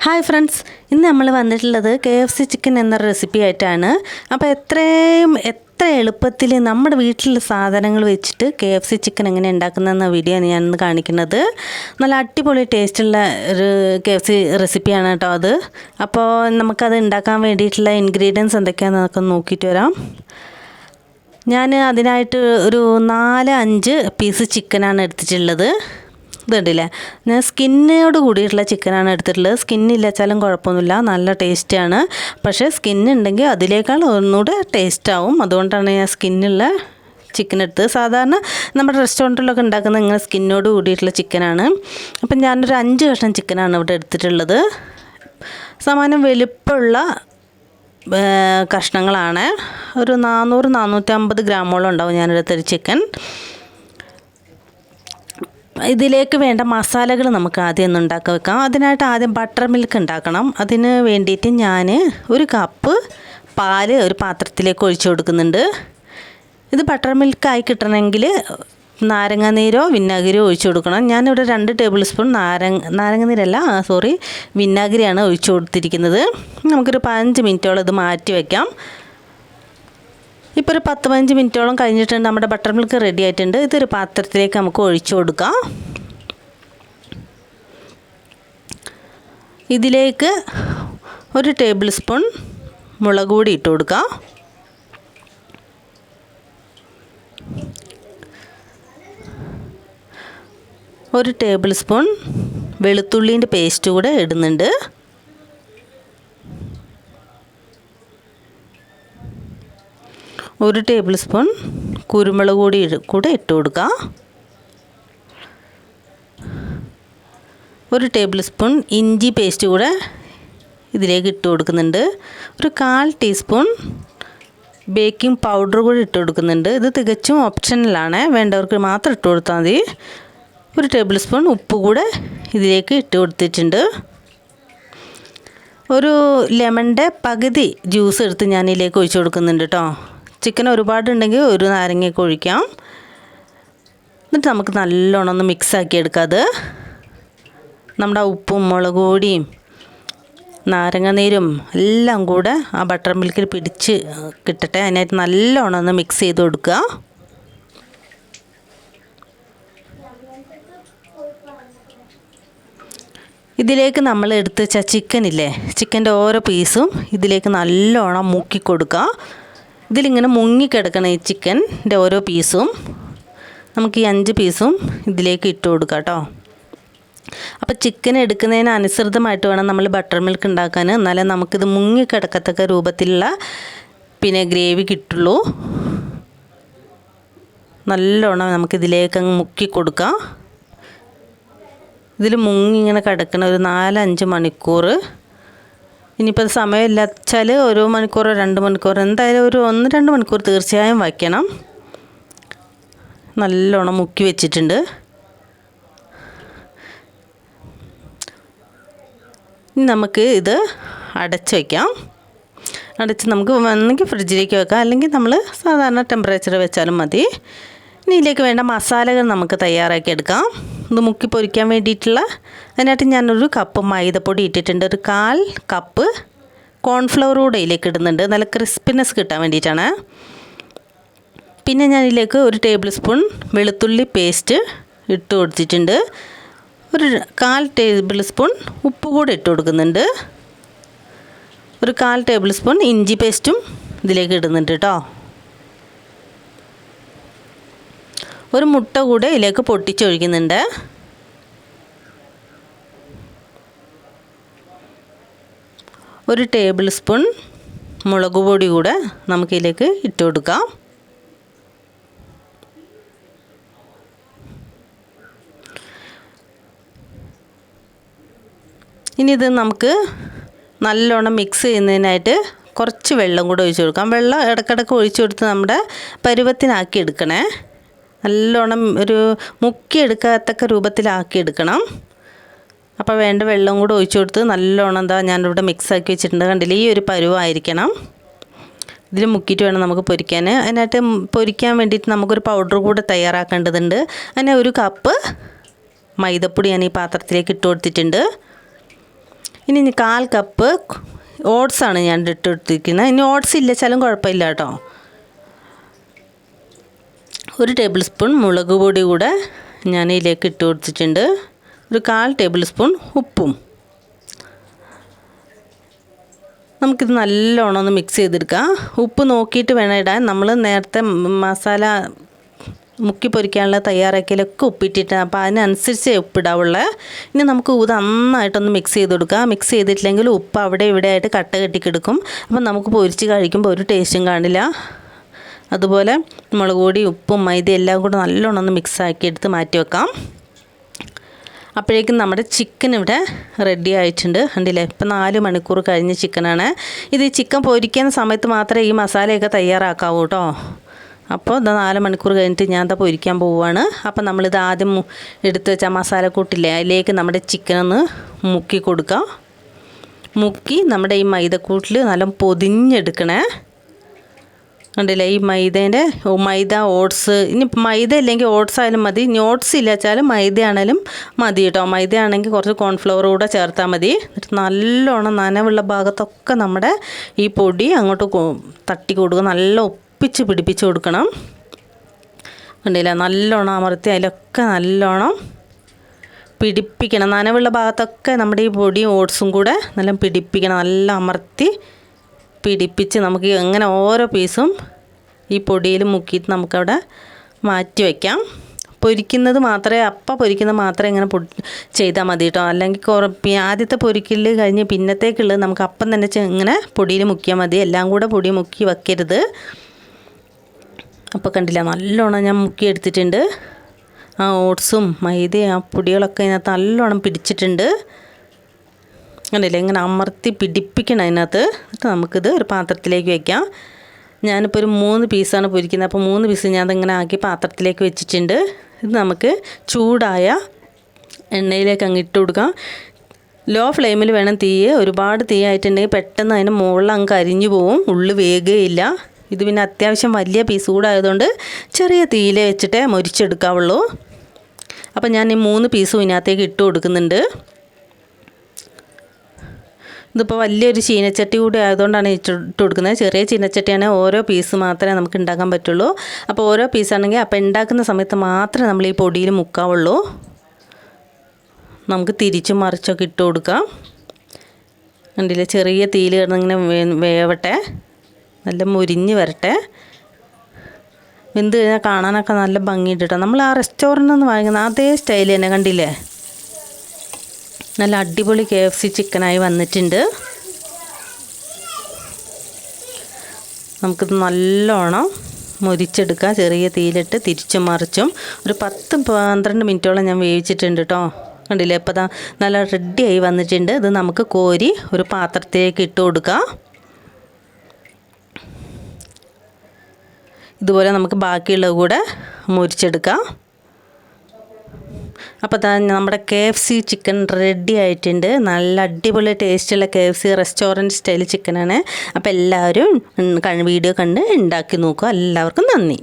Hi friends, ഇന്ന് നമ്മൾ വന്നിട്ടുള്ളത് KFC ചിക്കൻ എന്ന റെസിപ്പി ആയിട്ടാണ്. അപ്പോൾ എത്ര എളുപ്പത്തിൽ നമ്മുടെ വീട്ടിലുള്ള സാധനങ്ങൾ വെച്ചിട്ട് KFC ചിക്കൻ എങ്ങനെ ഉണ്ടാക്കുന്നതെന്ന വീഡിയോ ആണ് ഞാനിന്ന് കാണിക്കുന്നത്. നല്ല അടിപൊളി ടേസ്റ്റുള്ള ഒരു KFC റെസിപ്പിയാണ് കേട്ടോ അത്. അപ്പോൾ നമുക്കത് ഉണ്ടാക്കാൻ വേണ്ടിയിട്ടുള്ള ഇൻഗ്രീഡിയൻസ് എന്തൊക്കെയാണെന്നൊക്കെ നോക്കിയിട്ട് വരാം. ഞാൻ അതിനായിട്ട് ഒരു 4-5 പീസ് ചിക്കനാണ് എടുത്തിട്ടുള്ളത്. ഇതുണ്ടല്ലേ, ഞാൻ സ്കിന്നോട് കൂടിയിട്ടുള്ള ചിക്കനാണ് എടുത്തിട്ടുള്ളത്. സ്കിന്നില്ലാച്ചാലും കുഴപ്പമൊന്നുമില്ല, നല്ല ടേസ്റ്റാണ്. പക്ഷേ സ്കിന്നുണ്ടെങ്കിൽ അതിലേക്കാൾ ഒന്നുകൂടെ ടേസ്റ്റാവും. അതുകൊണ്ടാണ് ഞാൻ സ്കിന്നുള്ള ചിക്കൻ എടുത്തത്. സാധാരണ നമ്മുടെ റെസ്റ്റോറൻറ്റിലൊക്കെ ഉണ്ടാക്കുന്ന ഇങ്ങനെ സ്കിന്നോട് കൂടിയിട്ടുള്ള ചിക്കനാണ്. അപ്പം ഞാനൊരു 5 കഷ്ണം ചിക്കനാണ് ഇവിടെ എടുത്തിട്ടുള്ളത്. സമാനം വലുപ്പമുള്ള കഷ്ണങ്ങളാണ്. ഒരു 400-450 ഗ്രാമോളം ഉണ്ടാവും ഞാനെടുത്തൊരു ചിക്കൻ. ഇതിലേക്ക് വേണ്ട മസാലകൾ നമുക്ക് ആദ്യം ഒന്ന് ഉണ്ടാക്കി വെക്കാം. അതിനായിട്ട് ആദ്യം ബട്ടർ മിൽക്ക് ഉണ്ടാക്കണം. അതിന് വേണ്ടിയിട്ട് ഞാൻ ഒരു കപ്പ് പാല് ഒരു പാത്രത്തിലേക്ക് ഒഴിച്ചു കൊടുക്കുന്നുണ്ട്. ഇത് ബട്ടർ മിൽക്കായി കിട്ടണമെങ്കിൽ നാരങ്ങാനീരോ വിനാഗിരിയോ ഒഴിച്ചു കൊടുക്കണം. ഞാനിവിടെ 2 ടേബിൾ സ്പൂൺ വിനാഗിരിയാണ് ഒഴിച്ചു കൊടുത്തിരിക്കുന്നത്. നമുക്കൊരു 15 മിനിറ്റോളം ഇത് മാറ്റി വയ്ക്കാം. ഇപ്പോൾ ഒരു 10-15 മിനിറ്റോളം കഴിഞ്ഞിട്ടുണ്ട്. നമ്മുടെ ബട്ടർ മിൽക്ക് റെഡി ആയിട്ടുണ്ട്. ഇതൊരു പാത്രത്തിലേക്ക് നമുക്ക് ഒഴിച്ചു കൊടുക്കാം. ഇതിലേക്ക് ഒരു ടേബിൾ സ്പൂൺ മുളക് പൊടി ഇട്ട് കൊടുക്കാം. ഒരു ടേബിൾ സ്പൂൺ വെളുത്തുള്ളിൻ്റെ പേസ്റ്റ് കൂടെ ഇടുന്നുണ്ട്. ഒരു ടേബിൾ സ്പൂൺ കുരുമുളക് പൊടി കൂടെ ഇട്ട് കൊടുക്കുക. ഒരു ടേബിൾ സ്പൂൺ ഇഞ്ചി പേസ്റ്റ് കൂടെ ഇതിലേക്ക് ഇട്ട് കൊടുക്കുന്നുണ്ട്. ഒരു 1/4 ടീസ്പൂൺ ബേക്കിംഗ് പൗഡർ കൂടി ഇട്ട് കൊടുക്കുന്നുണ്ട്. ഇത് തികച്ചും ഓപ്ഷണലാണ്, വേണ്ടവർക്ക് മാത്രം ഇട്ട് കൊടുത്താൽ മതി. ഒരു ടേബിൾ സ്പൂൺ ഉപ്പ് കൂടെ ഇതിലേക്ക് ഇട്ട് കൊടുത്തിട്ടുണ്ട്. ഒരു ലെമണിൻ്റെ പകുതി ജ്യൂസ് എടുത്ത് ഞാൻ ഇതിലേക്ക് ഒഴിച്ച് കൊടുക്കുന്നുണ്ട് കേട്ടോ. ചിക്കൻ ഒരുപാടുണ്ടെങ്കിൽ ഒരു നാരങ്ങയൊക്കെ ഒഴിക്കാം. എന്നിട്ട് നമുക്ക് നല്ലോണം ഒന്ന് മിക്സാക്കി എടുക്കാം. അത് നമ്മുടെ ഉപ്പും മുളക് പൊടിയും നാരങ്ങാനീരും എല്ലാം കൂടെ ആ ബട്ടർ മിൽക്കിൽ പിടിച്ച് കിട്ടട്ടെ. അതിനായിട്ട് നല്ലോണം ഒന്ന് മിക്സ് ചെയ്ത് കൊടുക്കുക. ഇതിലേക്ക് നമ്മൾ എടുത്ത് വെച്ച ചിക്കനില്ലേ, ചിക്കൻ്റെ ഓരോ പീസും ഇതിലേക്ക് നല്ലോണം മുക്കി കൊടുക്കുക. ഇതിലിങ്ങനെ മുങ്ങിക്കിടക്കണം ഈ ചിക്കൻ്റെ ഓരോ പീസും. നമുക്ക് ഈ 5 പീസും ഇതിലേക്ക് ഇട്ട് കൊടുക്കാം കേട്ടോ. അപ്പോൾ ചിക്കൻ എടുക്കുന്നതിന് അനുസൃതമായിട്ട് വേണം നമ്മൾ ബട്ടർ മിൽക്ക് ഉണ്ടാക്കാൻ. എന്നാലേ നമുക്കിത് മുങ്ങിക്കിടക്കത്തക്ക രൂപത്തിലുള്ള ഗ്രേവി കിട്ടുള്ളൂ. നല്ലോണം നമുക്കിതിലേക്ക് അങ്ങ് മുക്കി കൊടുക്കാം. ഇതിൽ മുങ്ങി ഇങ്ങനെ കിടക്കണം ഒരു 4-5 മണിക്കൂർ. ഇനിയിപ്പോൾ സമയമില്ല വെച്ചാൽ 1 മണിക്കൂറോ 2 മണിക്കൂറോ എന്തായാലും ഒരു 1-2 മണിക്കൂർ തീർച്ചയായും വയ്ക്കണം. നല്ലോണം മുക്കി വെച്ചിട്ടുണ്ട്. ഇനി നമുക്ക് ഇത് അടച്ച് വയ്ക്കാം. അടച്ച് നമുക്ക് ഒന്നെങ്കിൽ ഫ്രിഡ്ജിലേക്ക് വെക്കാം, അല്ലെങ്കിൽ നമ്മൾ സാധാരണ ടെമ്പറേച്ചർ വെച്ചാലും മതി. ഇനി ഇതിലേക്ക് വേണ്ട മസാലകൾ നമുക്ക് തയ്യാറാക്കി എടുക്കാം. ഇത് മുക്കി പൊരിക്കാൻ വേണ്ടിയിട്ടുള്ള അതിനായിട്ട് ഞാനൊരു കപ്പ് മൈദപ്പൊടി ഇട്ടിട്ടുണ്ട്. ഒരു 1/4 കപ്പ് കോൺഫ്ലവർ കൂടെ ഇതിലേക്ക് ഇടുന്നുണ്ട്, നല്ല ക്രിസ്പിനെസ് കിട്ടാൻ വേണ്ടിയിട്ടാണ്. പിന്നെ ഞാൻ ഇതിലേക്ക് ഒരു ടേബിൾ സ്പൂൺ വെളുത്തുള്ളി പേസ്റ്റ് ഇട്ട് കൊടുത്തിട്ടുണ്ട്. ഒരു 1/4 ടേബിൾ സ്പൂൺ ഉപ്പ് കൂടെ ഇട്ട് കൊടുക്കുന്നുണ്ട്. ഒരു 1/4 ടേബിൾ സ്പൂൺ ഇഞ്ചി പേസ്റ്റും ഇതിലേക്ക് ഇടുന്നുണ്ട് കേട്ടോ. ഒരു മുട്ട കൂടെ ഇതിലേക്ക് പൊട്ടിച്ചൊഴിക്കുന്നുണ്ട്. ഒരു ടേബിൾ സ്പൂൺ മുളക് പൊടി കൂടെ നമുക്കിതിലേക്ക് ഇട്ട് കൊടുക്കാം. ഇനി ഇത് നമുക്ക് നല്ലോണം മിക്സ് ചെയ്യുന്നതിനായിട്ട് കുറച്ച് വെള്ളം കൂടെ ഒഴിച്ച് കൊടുക്കാം. വെള്ളം ഇടയ്ക്കിടയ്ക്ക് ഒഴിച്ച് കൊടുത്ത് നമ്മുടെ പരുവത്തിനാക്കി എടുക്കണേ. നല്ലോണം ഒരു മുക്കിയെടുക്കത്തക്ക രൂപത്തിലാക്കി എടുക്കണം. അപ്പോൾ വേണ്ട വെള്ളം കൂടെ ഒഴിച്ച് കൊടുത്ത് നല്ലോണം ഞാനിവിടെ മിക്സാക്കി വെച്ചിട്ടുണ്ട്. കണ്ടില്ലേ, ഈ ഒരു പരുവായിരിക്കണം. ഇതിൽ മുക്കിയിട്ട് വേണം നമുക്ക് പൊരിക്കാൻ. അതിനായിട്ട് പൊരിക്കാൻ വേണ്ടിയിട്ട് നമുക്കൊരു പൗഡർ കൂടെ തയ്യാറാക്കേണ്ടതുണ്ട്. അങ്ങനെ ഒരു കപ്പ് മൈദപ്പൊടി ഞാൻ ഈ പാത്രത്തിലേക്ക് ഇട്ട് കൊടുത്തിട്ടുണ്ട്. ഇനി 1/4 കപ്പ് ഓട്സാണ് ഞാൻ ഇട്ടെടുത്തിരിക്കുന്നത്. ഇനി ഓട്സ് ഇല്ലച്ചാലും കുഴപ്പമില്ല കേട്ടോ. 1 ടേബിൾ സ്പൂൺ മുളക് പൊടി കൂടെ ഞാൻ ഇതിലേക്ക് ഇട്ട് കൊടുത്തിട്ടുണ്ട്. 1/4 ടേബിൾ സ്പൂൺ ഉപ്പും. നമുക്കിത് നല്ലോണം ഒന്ന് മിക്സ് ചെയ്തെടുക്കാം. ഉപ്പ് നോക്കിയിട്ട് വേണം ഇടാൻ. നമ്മൾ നേരത്തെ മസാല മുക്കി പൊരിക്കാനുള്ള തയ്യാറാക്കിയാലൊക്കെ ഉപ്പിട്ടിട്ട്, അപ്പോൾ അതിനനുസരിച്ച് ഉപ്പിടാവുള്ളൂ. ഇനി നമുക്ക് നന്നായിട്ടൊന്ന് മിക്സ് ചെയ്ത് കൊടുക്കാം. മിക്സ് ചെയ്തിട്ടില്ലെങ്കിൽ ഉപ്പ് അവിടെ ഇവിടെ ആയിട്ട് കട്ട കെട്ടിക്കെടുക്കും. അപ്പം നമുക്ക് പൊരിച്ച് കഴിക്കുമ്പോൾ ഒരു ടേസ്റ്റും കാണില്ല. അതുപോലെ മുളക് പൊടി, ഉപ്പും മൈദ എല്ലാം കൂടെ നല്ലോണം ഒന്ന് മിക്സ് ആക്കി എടുത്ത് മാറ്റി വെക്കാം. അപ്പോഴേക്കും നമ്മുടെ ചിക്കൻ ഇവിടെ റെഡി ആയിട്ടുണ്ട്. കണ്ടില്ലേ, ഇപ്പം 4 മണിക്കൂർ കഴിഞ്ഞ ചിക്കനാണ് ഇത്. ഈ ചിക്കൻ പൊരിക്കുന്ന സമയത്ത് മാത്രമേ ഈ മസാലയൊക്കെ തയ്യാറാക്കാവൂ കേട്ടോ. അപ്പോൾ ഇത് 4 മണിക്കൂർ കഴിഞ്ഞിട്ട് ഞാൻ ഇത് പൊരിക്കാൻ പോവുകയാണ്. അപ്പോൾ നമ്മളിത് ആദ്യം എടുത്ത് വെച്ച മസാലക്കൂട്ടില്ലേ, അതിലേക്ക് നമ്മുടെ ചിക്കനൊന്ന് മുക്കി കൊടുക്കാം. മുക്കി നമ്മുടെ ഈ മൈദക്കൂട്ടിൽ നല്ല പൊതിഞ്ഞെടുക്കണേ. കണ്ടില്ലേ, ഈ മൈദ ഓട്സ്, ഇനി മൈദ ഇല്ലെങ്കിൽ ഓട്സ് ആയാലും മതി. ഇനി ഓട്സ് ഇല്ലാച്ചാലും മൈദ ആണെങ്കിലും മതി കേട്ടോ. മൈദ ആണെങ്കിൽ കുറച്ച് കോൺഫ്ലവർ കൂടെ ചേർത്താൽ മതി. എന്നിട്ട് നല്ലോണം നനവുള്ള ഭാഗത്തൊക്കെ നമ്മുടെ ഈ പൊടി അങ്ങോട്ട് തട്ടി കൊടുക്കുക. നല്ല ഒപ്പിച്ച് പിടിപ്പിച്ച് കൊടുക്കണം. കണ്ടില്ലേ, നല്ലോണം അമർത്തി അതിലൊക്കെ നല്ലോണം പിടിപ്പിക്കണം. നനവുള്ള ഭാഗത്തൊക്കെ നമ്മുടെ ഈ പൊടിയും ഓട്സും കൂടെ നല്ല പിടിപ്പിക്കണം. നല്ല അമർത്തി പിടിപ്പിച്ച് നമുക്ക് അങ്ങനെ ഓരോ പീസും ഈ പൊടിയിൽ മുക്കിയിട്ട് നമുക്കവിടെ മാറ്റി വയ്ക്കാം. പൊരിക്കുന്നത് മാത്രമേ ഇങ്ങനെ ചെയ്താൽ മതി കേട്ടോ. അല്ലെങ്കിൽ ആദ്യത്തെ പൊരിക്കൽ കഴിഞ്ഞ് പിന്നത്തേക്കുള്ളത് നമുക്ക് അപ്പം തന്നെ ഇങ്ങനെ പൊടിയിൽ മുക്കിയാൽ മതി. എല്ലാം കൂടെ പൊടി മുക്കി വയ്ക്കരുത്. അപ്പോൾ കണ്ടില്ല, നല്ലോണം ഞാൻ മുക്കി എടുത്തിട്ടുണ്ട്. ആ ഓട്സും മൈദയും ആ പൊടികളൊക്കെ ഇതിനകത്ത് നല്ലോണം പിടിച്ചിട്ടുണ്ട്. കണ്ടില്ലേ, ഇങ്ങനെ അമർത്തി പിടിപ്പിക്കണം അതിനകത്ത്. എന്നിട്ട് നമുക്കിത് ഒരു പാത്രത്തിലേക്ക് വയ്ക്കാം. ഞാനിപ്പോൾ ഒരു 3 പീസാണ് പൊരിക്കുന്നത്. അപ്പോൾ 3 പീസ് ഞാൻ അതിങ്ങനെ ആക്കി പാത്രത്തിലേക്ക് വെച്ചിട്ടുണ്ട്. ഇത് നമുക്ക് ചൂടായ എണ്ണയിലേക്ക് അങ്ങ് ഇട്ട് കൊടുക്കാം. ലോ ഫ്ലെയിമിൽ വേണം തീ. ഒരുപാട് തീ ആയിട്ടുണ്ടെങ്കിൽ പെട്ടെന്ന് അതിന് മുകളിൽ അങ്ങ് കരിഞ്ഞു പോവും, ഉള്ളു വേകുകയില്ല. ഇത് പിന്നെ അത്യാവശ്യം വലിയ പീസ് കൂടെ ആയതുകൊണ്ട് ചെറിയ തീയിൽ വെച്ചിട്ടേ മൊരിച്ചെടുക്കാവുള്ളൂ. അപ്പോൾ ഞാൻ ഈ 3 പീസും ഇതിനകത്തേക്ക് ഇട്ട് കൊടുക്കുന്നുണ്ട്. ഇതിപ്പോൾ വലിയൊരു ചീനച്ചട്ടി കൂടി ആയതുകൊണ്ടാണ് ഇട്ട് കൊടുക്കുന്നത്. ചെറിയ ചീനച്ചട്ടിയാണെങ്കിൽ ഓരോ പീസ് മാത്രമേ നമുക്ക് ഉണ്ടാക്കാൻ പറ്റുള്ളൂ. അപ്പോൾ ഓരോ പീസാണെങ്കിൽ അപ്പോൾ ഉണ്ടാക്കുന്ന സമയത്ത് മാത്രമേ നമ്മൾ ഈ പൊടിയിൽ മുക്കാവുള്ളൂ. നമുക്ക് തിരിച്ചും മറിച്ചൊക്കെ ഇട്ട് കൊടുക്കാം. കണ്ടില്ലേ, ചെറിയ തീയിൽ കിടന്നിങ്ങനെ വേവട്ടെ, നല്ല മുരിഞ്ഞ് വരട്ടെ. വെന്ത് കഴിഞ്ഞാൽ കാണാനൊക്കെ നല്ല ഭംഗിയുണ്ട് കേട്ടോ. നമ്മൾ ആ റെസ്റ്റോറൻറ്റിൽ നിന്ന് വാങ്ങിക്കുന്ന അതേ സ്റ്റൈൽ തന്നെ. കണ്ടില്ലേ, നല്ല അടിപൊളി KFC ചിക്കനായി വന്നിട്ടുണ്ട്. നമുക്കിത് നല്ലോണം മുരിച്ചെടുക്കാം. ചെറിയ തീയിലിട്ട് തിരിച്ചും മറിച്ചും ഒരു 10-12 മിനിറ്റോളം ഞാൻ വേവിച്ചിട്ടുണ്ട് കേട്ടോ. കണ്ടില്ലേ, ഇപ്പോൾ നല്ല റെഡിയായി വന്നിട്ടുണ്ട്. ഇത് നമുക്ക് കോരി ഒരു പാത്രത്തിലേക്ക് ഇട്ട് കൊടുക്കാം. ഇതുപോലെ നമുക്ക് ബാക്കിയുള്ളത് കൂടെ മുരിച്ചെടുക്കാം. അപ്പോൾ നമ്മുടെ KFC ചിക്കൻ റെഡി ആയിട്ടുണ്ട്. നല്ല അടിപൊളി ടേസ്റ്റുള്ള KFC റെസ്റ്റോറൻറ്റ് സ്റ്റൈൽ ചിക്കനാണ്. അപ്പോൾ എല്ലാവരും വീഡിയോ കണ്ട് ഉണ്ടാക്കി നോക്കുക. എല്ലാവർക്കും നന്ദി.